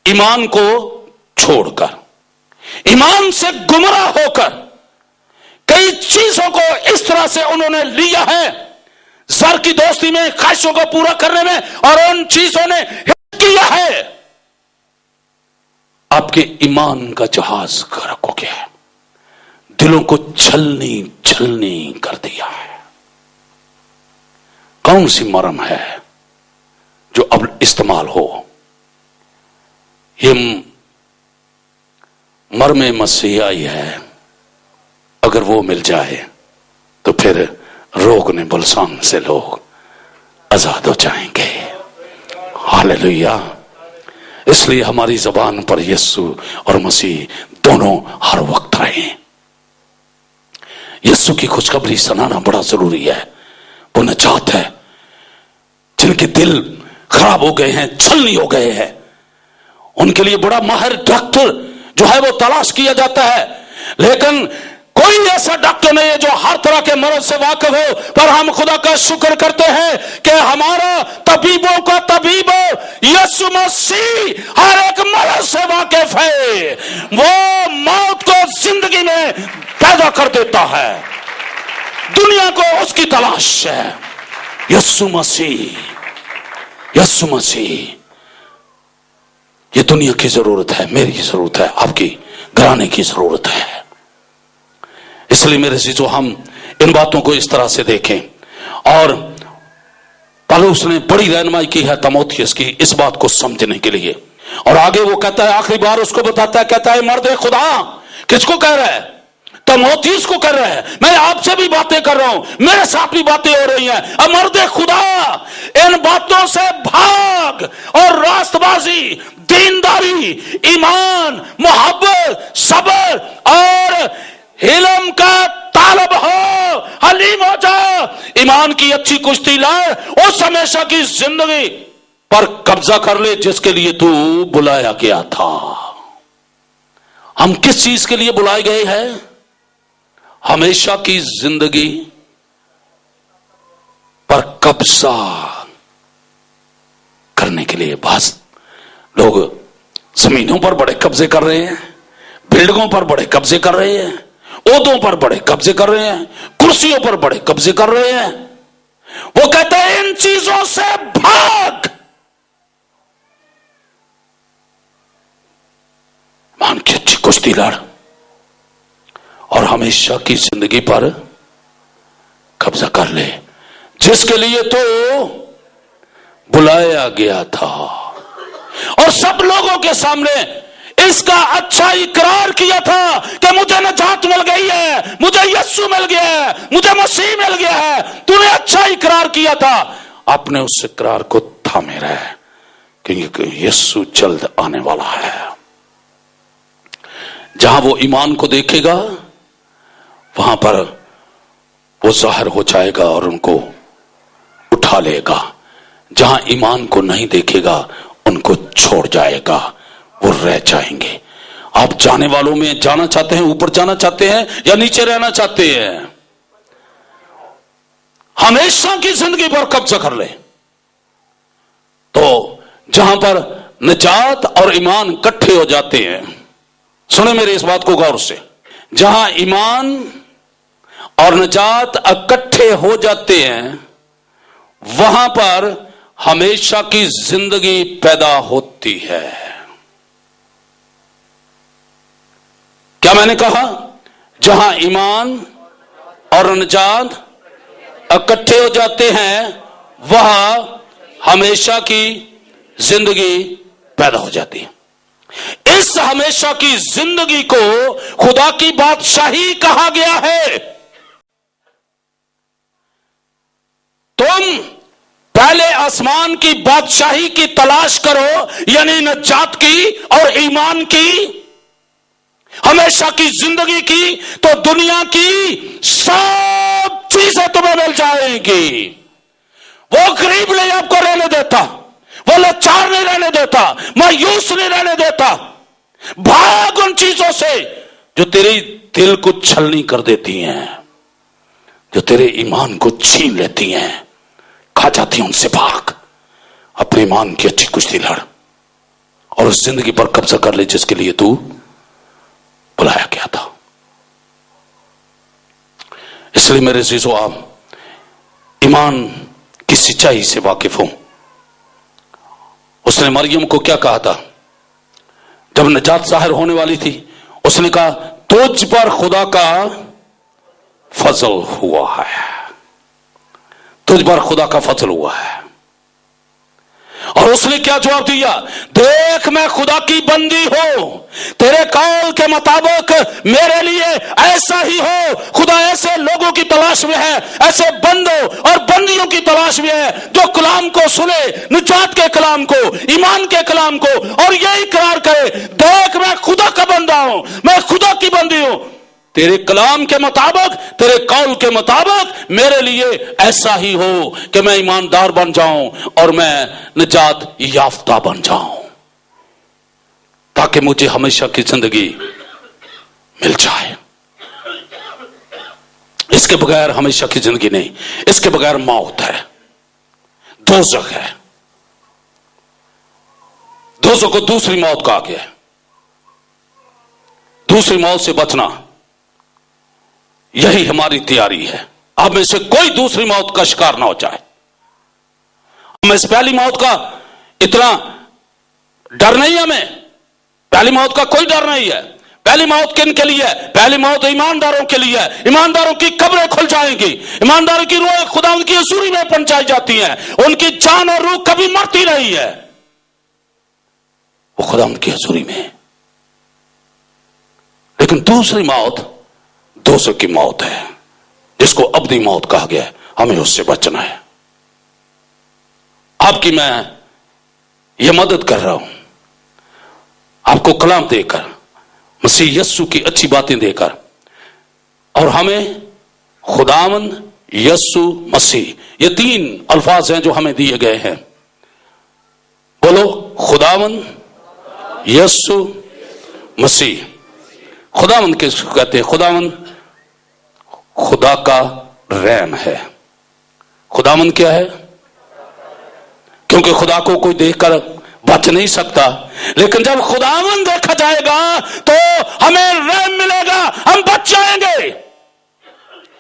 ईमान को छोड़कर, ईमान से गुमराह होकर। कई चीजों को इस तरह से उन्होंने लिया है जर की दोस्ती में, ख्वाहिशों को पूरा करने में, और उन चीजों ने हिट किया है। आपके ईमान का जहाज गर्क हो गया है, दिलों को छलनी छलनी कर दिया है। कौन सी मरम है जो अब इस्तेमाल हो? ये मरमे मसीहा ही है। अगर वो मिल जाए तो फिर रोकने बुलसान से लोग आजाद हो जाएंगे। हालेलुया। इसलिए हमारी जबान पर यीशु और मसीह दोनों हर वक्त रहें। यीशु की खुशखबरी सुनाना बड़ा जरूरी है। वो नजात है जिनके दिल खराब हो गए हैं, छलनी हो गए हैं, उनके लिए बड़ा माहिर डॉक्टर जो है वो तलाश किया जाता है। लेकिन कोई ऐसा डॉक्टर नहीं है जो हर तरह के मर्ज से वाकिफ हो। पर हम खुदा का शुक्र करते हैं कि हमारा तबीबों का तबीब यीशु मसीह हर एक मर्ज से वाकिफ है। वो मौत को जिंदगी में पैदा कर देता है। दुनिया को उसकी तलाश है। यीशु मसीह, यीशु मसीह। ये दुनिया की जरूरत है, मेरी जरूरत है, आपकी घराने की जरूरत है। इसलिए मेरे चीजों हम इन बातों को इस तरह से देखें। और पौलुस ने बड़ी रहनुमाई की है तीमुथियुस की इस बात को समझने के लिए। और आगे वो कहता है, आखिरी बार उसको बताता है, कहता है मर्द खुदा। किसको कह रहा है? तीमुथियुस को कर रहा है। मैं आपसे भी बातें कर रहा हूं, मेरे साथ भी बातें हो रही हैं। अब मर्द खुदा, इन बातों से भाग और रास्तबाजी, दीनदारी, ईमान, मोहब्बत, सब्र और हिलम का तालब हो, हलीम हो जा। ईमान की अच्छी कुश्ती लड़, उस हमेशा की जिंदगी पर कब्जा कर ले जिसके लिए तू बुलाया गया था। हम किस चीज के लिए बुलाए गए हैं? हमेशा की जिंदगी पर कब्जा करने के लिए। बस लोग जमीनों पर बड़े कब्जे कर रहे हैं, बिल्डिंगों पर बड़े कब्जे कर रहे हैं, ओहदों पर बड़े कब्जे कर रहे हैं, कुर्सियों पर बड़े कब्जे कर रहे हैं। वो कहते हैं इन चीजों से भाग। मान की अच्छी कुश्ती लड़ और हमेशा की जिंदगी पर कब्जा कर ले जिसके लिए तो बुलाया गया था। और सब लोगों के सामने इसका अच्छा इकरार किया था कि मुझे नजात मिल गई है, मुझे यीशु मिल गया है, मुझे मसीह मिल गया है। तूने अच्छा इकरार किया था, अपने उस इकरार को थामे रहे क्योंकि यीशु जल्द आने वाला है। जहां वो ईमान को देखेगा वहां पर वो जाहिर हो जाएगा और उनको उठा लेगा। जहां ईमान को नहीं देखेगा उनको छोड़ जाएगा, वो रह जाएंगे। आप जाने वालों में जाना चाहते हैं, ऊपर जाना चाहते हैं या नीचे रहना चाहते हैं? हमेशा की जिंदगी पर कब्जा कर ले, तो जहां पर निजात और ईमान इकट्ठे हो जाते हैं, सुने मेरी इस बात को गौर से, जहां ईमान और निजात इकट्ठे हो जाते हैं वहां पर हमेशा की जिंदगी पैदा होती है। क्या मैंने कहा? जहां ईमान और निजात इकट्ठे हो जाते हैं वहां हमेशा की जिंदगी पैदा हो जाती है। इस हमेशा की जिंदगी को खुदा की बादशाही कहा गया है। तुम पहले आसमान की बादशाही की तलाश करो, यानी निजात की और ईमान की, हमेशा की जिंदगी की, तो दुनिया की सब चीजें तुम्हें मिल जाएंगी। वो गरीब नहीं आपको रहने देता, वो लाचार नहीं रहने देता, मायूस नहीं रहने देता। भाग उन चीजों से जो तेरे दिल को छलनी कर देती हैं, जो तेरे ईमान को छीन लेती हैं, खा जाती हैं। उनसे भाग, अपने ईमान की अच्छी कुश्ती लड़ और उस जिंदगी पर कब्जा कर ले जिसके लिए तू बुलाया गया था। इसलिए मेरे अजीजों, आप ईमान की सच्चाई से वाकिफ हो। उसने मरियम को क्या कहा था जब निजात ज़ाहिर होने वाली थी? उसने कहा तुझ पर खुदा का फजल हुआ है, तुझ पर खुदा का फजल हुआ है। और उसने क्या जवाब दिया? देख मैं खुदा की बंदी हूं, तेरे कौल के मुताबिक मेरे लिए ऐसा ही हो। खुदा ऐसे लोगों की तलाश में है, ऐसे बंदों और बंदियों की तलाश में है जो कलाम को सुने, निजात के कलाम को, ईमान के कलाम को, और यही इकरार करे, देख मैं खुदा का बंदा हूं, मैं खुदा की बंदी हूं। तेरे कलाम के मुताबिक, तेरे कौल के मुताबिक मेरे लिए ऐसा ही हो कि मैं ईमानदार बन जाऊं और मैं निजात याफ्ता बन जाऊं, ताकि मुझे हमेशा की जिंदगी मिल जाए। इसके बगैर हमेशा की जिंदगी नहीं, इसके बगैर मौत है, दोज़ख है। दोज़ख को दूसरी मौत कहा गया है। दूसरी मौत से बचना यही हमारी तैयारी है। अब में से कोई दूसरी मौत का शिकार ना हो जाए। हमें इस पहली मौत का इतना डर नहीं है, हमें पहली मौत का कोई डर नहीं है। पहली मौत किन के लिए है? पहली मौत ईमानदारों के लिए है। ईमानदारों की कब्रें खुल जाएंगी, ईमानदारों की रूह खुदा उनकी हजूरी में पहुंचाई जाती है, उनकी जान और रूह कभी मरती नहीं है, वो खुदा उनकी हजूरी में। लेकिन दूसरी मौत दोज़ख की मौत है, जिसको अबदी मौत कहा गया है। हमें उससे बचना है। आपकी मैं ये मदद कर रहा हूं, आपको कलाम देकर, मसीह यस्सु की अच्छी बातें देकर, और हमें खुदावंद यस्सु मसीह, ये तीन अल्फाज हैं जो हमें दिए गए हैं। बोलो, खुदावंद यस्सु मसीह। खुदावंद किसको कहते हैं? खुदावंद खुदा का रहम है। खुदावंद क्या है? क्योंकि खुदा को कोई देखकर बच नहीं सकता, लेकिन जब खुदावंद देखा जाएगा तो हमें रहम मिलेगा, हम बच जाएंगे।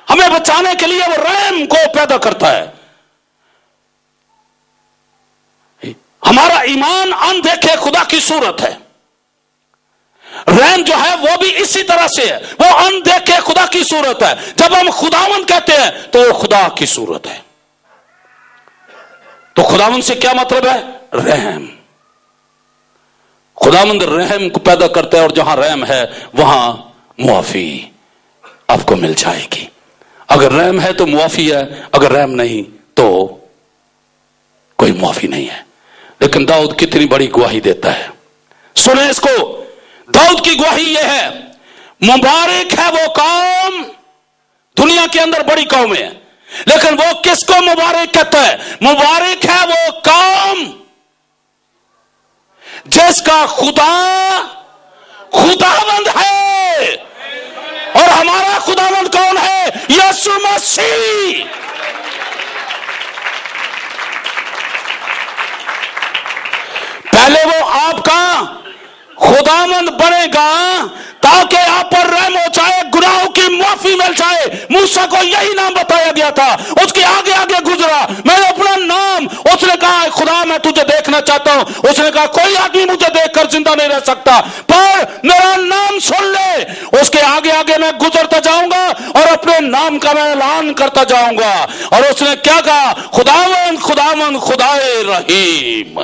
हमें बचाने के लिए वो रहम को पैदा करता है। हमारा ईमान अनदेखे खुदा की सूरत है। रहम जो है वो भी इसी तरह से है, वो अनदेखे खुदा की सूरत है। जब हम खुदावंद कहते हैं तो वो खुदा की सूरत है। तो खुदावंद से क्या मतलब है? रहम। खुदावंद रहम को पैदा करता है, और जहां रहम है वहां मुआफी आपको मिल जाएगी। अगर रहम है तो मुआफी है, अगर रहम नहीं तो कोई मुआफी नहीं है। लेकिन दाऊद कितनी बड़ी गवाही देता है, सुने इसको। दाऊद की गवाही यह है, मुबारक है वो कौम, दुनिया के अंदर बड़ी कौम है, लेकिन वो किसको मुबारक कहता है? मुबारक है वो कौम जिसका खुदा खुदावंद है। और हमारा खुदावंद कौन है? यीशु मसीह। पहले वो आपका खुदावंद बनेगा ताकि आप पर रहम हो जाए, गुनाहों की माफी मिल जाए। मूसा को यही नाम बताया गया था, उसके आगे आगे गुजरा, मैंने अपना नाम, उसने कहा खुदा मैं तुझे देखना चाहता हूं। उसने कहा कोई आदमी मुझे देखकर जिंदा नहीं रह सकता, पर मेरा नाम सुन ले। उसके आगे आगे मैं गुजरता जाऊंगा और अपने नाम का मैं ऐलान करता जाऊंगा। और उसने क्या कहा? खुदावंद खुदावंद खुदाए रहीम।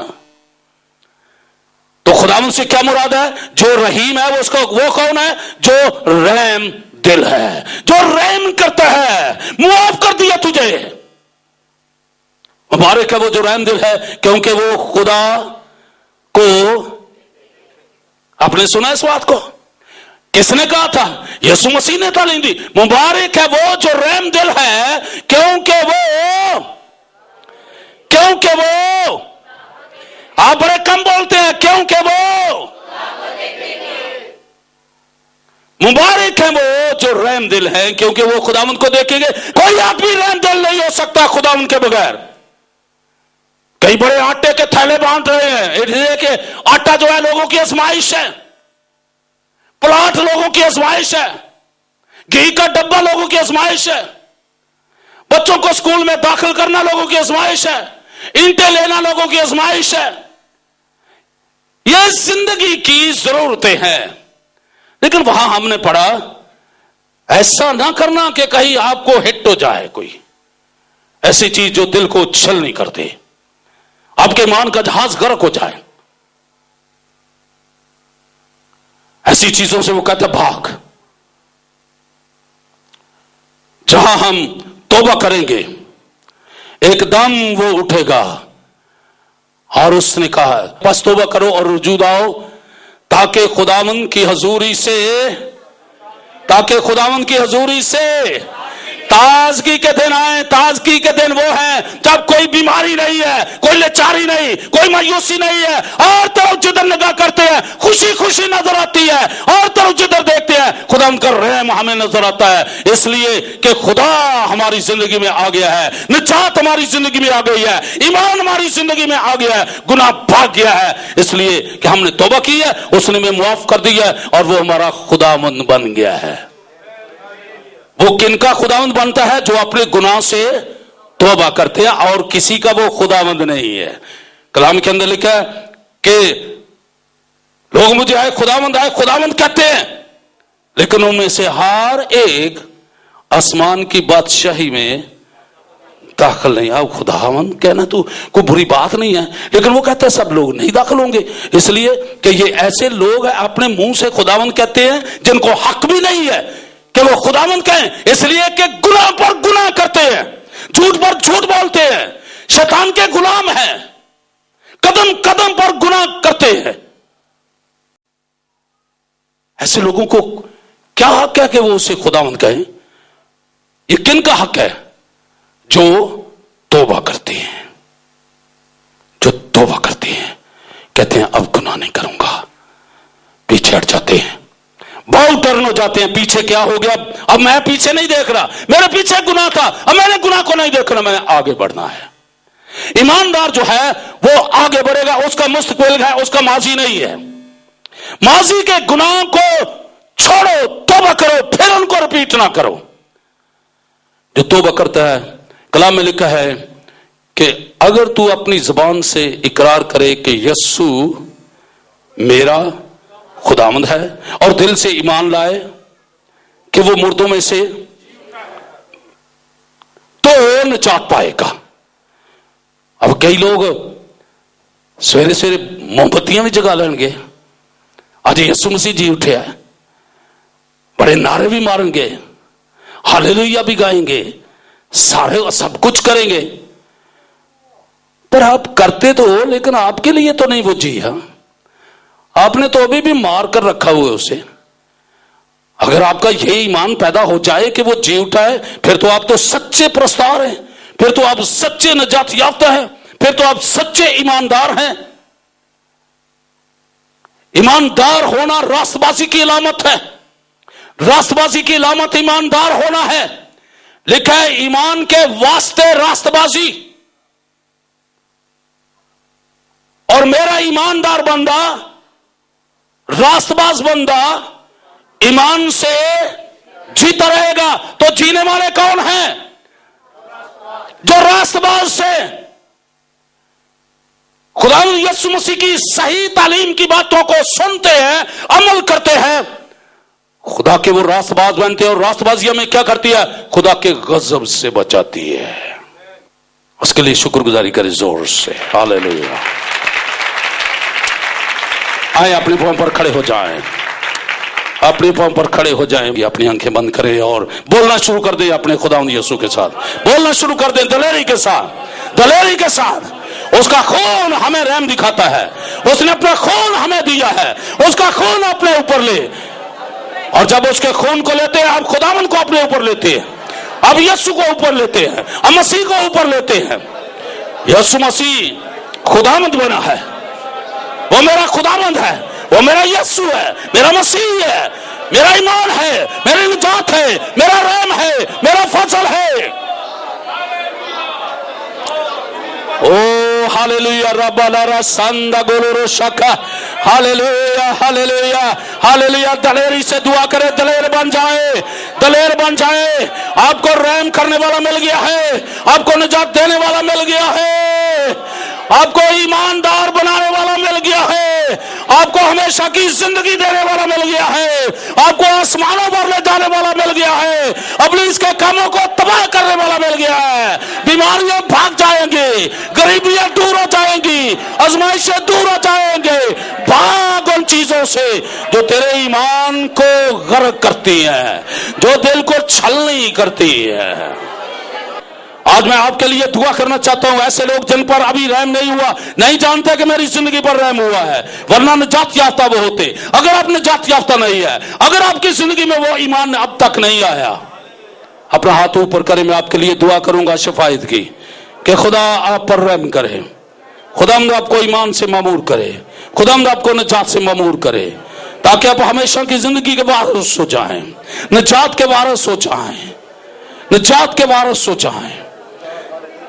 तो खुदावंद से क्या मुराद है? जो रहीम है वो कौन है? जो रहम दिल है, जो रहम करता है, मुआफ कर दिया तुझे। मुबारक है वो जो रहम दिल है, क्योंकि वो खुदा को, आपने सुना इस बात को? किसने कहा था? यीशु मसीह ने तालीम दी। मुबारक है वो जो रहम दिल है, क्योंकि वो आप बड़े कम बोलते हैं, क्योंकि वो मुबारक है वो जो रहम दिल है, क्योंकि वो खुदावंद को देखेंगे। कोई आदमी रहम दिल नहीं हो सकता खुदावंद के बगैर। कई बड़े आटे के थैले बांट रहे हैं, इसलिए कि आटा जो है लोगों की आजमाइश है, प्लाट लोगों की आजमाइश है, घी का डब्बा लोगों की आजमाइश है, बच्चों को स्कूल में दाखिल करना लोगों की आजमाइश है, ईंटें लेना लोगों की आजमाइश है। ये जिंदगी की जरूरतें हैं। लेकिन वहां हमने पढ़ा ऐसा ना करना कि कहीं आपको हिट हो जाए कोई ऐसी चीज जो दिल को छल नहीं करते, आपके ईमान का जहाज गर्क हो जाए। ऐसी चीजों से वो कहते भाग। जहां हम तौबा करेंगे एकदम वो उठेगा। और उसने कहा बस तौबा करो और रुजू आओ, ताकि खुदावंद की हजूरी से ताजगी के दिन आए। ताजगी के दिन वो है जब कोई बीमारी नहीं है, कोई लाचारी नहीं, कोई मायूसी नहीं है। और तरफ जिधर निगाह करते हैं खुशी खुशी नजर आती है, और तरफ जिधर देखते हैं खुदावंद का रहम हमें नजर आता है। इसलिए कि खुदा हमारी जिंदगी में आ गया है, निजात हमारी जिंदगी में आ गई है, ईमान हमारी जिंदगी में आ गया है, गुनाह भाग गया है। इसलिए कि हमने तौबा की है, उसने हमें मुआफ कर दिया है और वो हमारा खुदावंद बन गया है। वो किनका खुदावंद बनता है? जो अपने गुनाह से तौबा करते हैं, और किसी का वो खुदावंद नहीं है। कलाम के अंदर लिखा है कि लोग मुझे आए खुदावंद कहते हैं, लेकिन उनमें से हर एक आसमान की बादशाही में दाखिल नहीं। अब खुदावंद कहना तो कोई बुरी बात नहीं है, लेकिन वो कहते हैं सब लोग नहीं दाखिल होंगे। इसलिए कि ये ऐसे लोग हैं अपने मुंह से खुदावंद कहते हैं जिनको हक भी नहीं है कि वो खुदावंद कहें। इसलिए कि गुनाह पर गुनाह करते हैं, झूठ पर झूठ बोलते हैं, शैतान के गुलाम हैं, कदम कदम पर गुनाह करते हैं। ऐसे लोगों को क्या हक है कि वो उसे खुदावंद कहें? ये किनका हक है? जो तौबा करते हैं, जो तौबा करते हैं, कहते हैं अब गुनाह नहीं करूंगा, पीछे हट जाते हैं, बहुत टर्न हो जाते हैं। पीछे क्या हो गया? अब मैं पीछे नहीं देख रहा, मेरे पीछे गुनाह था, अब मैंने गुनाह को नहीं देखना, मैंने आगे बढ़ना है। ईमानदार जो है वो आगे बढ़ेगा, उसका मुस्तकबिल है, उसका माजी नहीं है। माजी के गुनाह को छोड़ो, तौबा करो, फिर उनको रिपीट ना करो। जो तौबा करता है, कलाम में लिखा है कि अगर तू अपनी जुबान से इकरार करे कि यीशु मेरा खुदावंद है और दिल से ईमान लाए कि वो मुर्दों में से, तो निजात पाएगा। अब कई लोग सवेरे सवेरे मोमबत्तियां भी जगा लेंगे, आज यीशु मसीह जी उठे है, बड़े नारे भी मारेंगे, हालेलुया भी गाएंगे, सारे सब कुछ करेंगे, पर आप करते तो हो, लेकिन आपके लिए तो नहीं वो जिया। आपने तो अभी भी मार कर रखा हुआ है उसे। अगर आपका यही ईमान पैदा हो जाए कि वो जी उठा है, फिर तो आप तो सच्चे प्रस्तार हैं, फिर तो आप सच्चे नजात याफ्ता हैं, फिर तो आप सच्चे ईमानदार हैं। ईमानदार होना रास्तबाजी की अलामत है, रास्तबाजी की अलामत ईमानदार होना है। लिखा है ईमान के वास्ते रास्तबाजी। اور میرا ایماندار بندہ، راستباز بندہ ایمان سے جیتا رہے گا. تو جینے والے کون ہیں؟ جو راستباز سے خدا یسوع مسیح کی صحیح تعلیم کی باتوں کو سنتے ہیں، عمل کرتے ہیں، خدا کے وہ راستباز بنتے ہیں. اور راستبازی ہمیں کیا کرتی ہے؟ خدا کے غضب سے بچاتی ہے. اس کے لیے شکر گزاری کرے زور سے. ہاللیلویا. آئے اپنے پاؤں پر کھڑے ہو جائیں، اپنے پاؤں پر کھڑے ہو جائیں، اپنی آنکھیں بند کریں اور بولنا شروع کر دیں اپنے خداوند یسوع کے ساتھ. بولنا شروع کر دیں دلیری کے ساتھ، دلیری کے ساتھ. اس کا خون ہمیں رحم دکھاتا ہے، اس نے اپنا خون ہمیں دیا ہے. اس کا خون اپنے اوپر لے. اور جب اس کے خون کو لیتے ہیں، اب خداوند کو اپنے اوپر لیتے ہیں، اب یسوع کو اوپر لیتے ہیں، اب مسیح کو اوپر لیتے ہیں. یسوع مسیح خداوند بنا ہے، وہ میرا خداوند ہے، وہ میرا یسوع ہے، میرا مسیح ہے، میرا ایمان ہے، میری نجات ہے، میرا رحم ہے، میرا فضل ہے. او ہاللیلویا. رب لارا ساندا گولورو شکا. ہاللیلویا ہاللیلویا ہاللیلویا. دلیری سے دعا کرے، دلیر بن جائے، دلیر بن جائے. آپ کو رحم کرنے والا مل گیا ہے، آپ کو نجات دینے والا مل گیا ہے، آپ کو ایماندار بنانے والا مل گیا ہے، آپ کو ہمیشہ کی زندگی دینے والا مل گیا ہے، آپ کو آسمانوں پر لے جانے والا مل گیا ہے، ابلیس کے کاموں کو تباہ کرنے والا مل گیا ہے. بیماریاں بھاگ جائیں گی، غریبیاں دور ہو جائیں گی، آزمائشیں دور ہو جائیں گے. بھاگ ان چیزوں سے جو تیرے ایمان کو غرق کرتی ہیں، جو دل کو چھلنی کرتی ہے. آج میں آپ کے لیے دعا کرنا چاہتا ہوں. ایسے لوگ جن پر ابھی رحم نہیں ہوا، نہیں جانتے کہ میری زندگی پر رحم ہوا ہے، ورنہ نجات یافتہ وہ ہوتے. اگر آپ نجات یافتہ نہیں ہے، اگر آپ کی زندگی میں وہ ایمان اب تک نہیں آیا، اپنا ہاتھ اوپر کرے. میں آپ کے لیے دعا کروں گا شفاعت کی کہ خدا آپ پر رحم کرے، خدا آپ کو ایمان سے معمور کرے، خدا آپ کو نجات سے معمور کرے، تاکہ آپ ہمیشہ کی زندگی کے وارث ہو جائیں، نجات کے وارث ہو جائیں، نجات کے وارث ہو جائیں.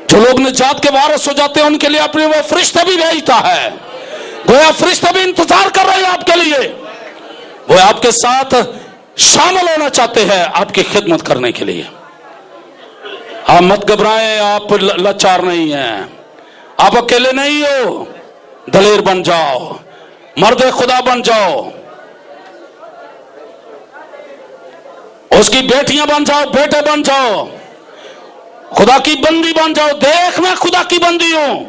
جو لوگ نجات کے وارث ہو جاتے ہیں ان کے لیے اپنے وہ فرشتے بھی بھیجتا ہے. گویا فرشتے بھی انتظار کر رہے ہیں آپ کے لیے، وہ آپ کے ساتھ شامل ہونا چاہتے ہیں آپ کی خدمت کرنے کے لیے. آپ مت گھبرائیں، آپ لاچار نہیں ہیں، آپ اکیلے نہیں ہو. دلیر بن جاؤ، مرد خدا بن جاؤ، اس کی بیٹیاں بن جاؤ، بیٹے بن جاؤ، خدا کی بندی بن جاؤ. دیکھ میں خدا کی بندی ہوں،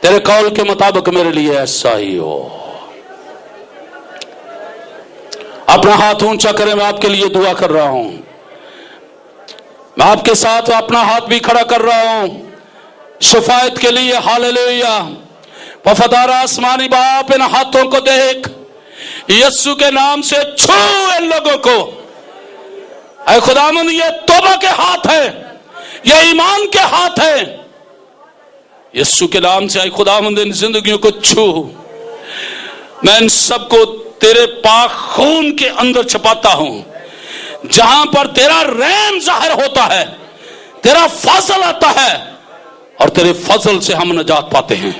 تیرے قول کے مطابق میرے لیے ایسا ہی ہو. اپنا ہاتھ اونچا کرے. میں آپ کے لیے دعا کر رہا ہوں، میں آپ کے ساتھ اپنا ہاتھ بھی کھڑا کر رہا ہوں شفاعت کے لیے. ہاللیلویا. وفادار آسمانی باپ، ان ہاتھوں کو دیکھ، یسوع کے نام سے چھو ان لوگوں کو. اے خداوند، یہ توبہ کے ہاتھ ہے، یہ ایمان کے ہاتھ ہے. یسوع کے نام سے اے خداوند ان زندگیوں کو چھو. میں ان سب کو تیرے پاک خون کے اندر چھپاتا ہوں، جہاں پر تیرا رحم ظاہر ہوتا ہے، تیرا فضل آتا ہے، اور تیرے فضل سے ہم نجات پاتے ہیں.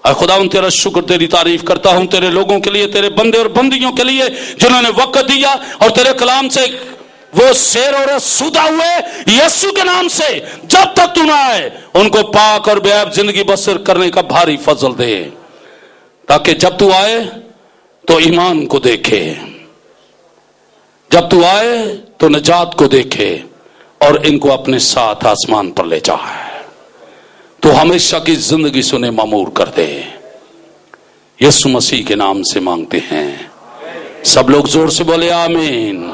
اے خداوند تیرا شکر، تیری تعریف کرتا ہوں تیرے لوگوں کے لیے، تیرے بندے اور بندیوں کے لیے جنہوں نے وقت دیا اور تیرے کلام سے وہ سیر اور سودا ہوئے. یسوع کے نام سے جب تک تو نہ آئے ان کو پاک اور بے عیب زندگی بسر کرنے کا بھاری فضل دے، تاکہ جب تو آئے تو ایمان کو دیکھے، جب تو آئے تو نجات کو دیکھے، اور ان کو اپنے ساتھ آسمان پر لے جائے. تو ہمیشہ کی زندگی سے انہیں معمور کر دے. یسوع مسیح کے نام سے مانگتے ہیں. سب لوگ زور سے بولے آمین.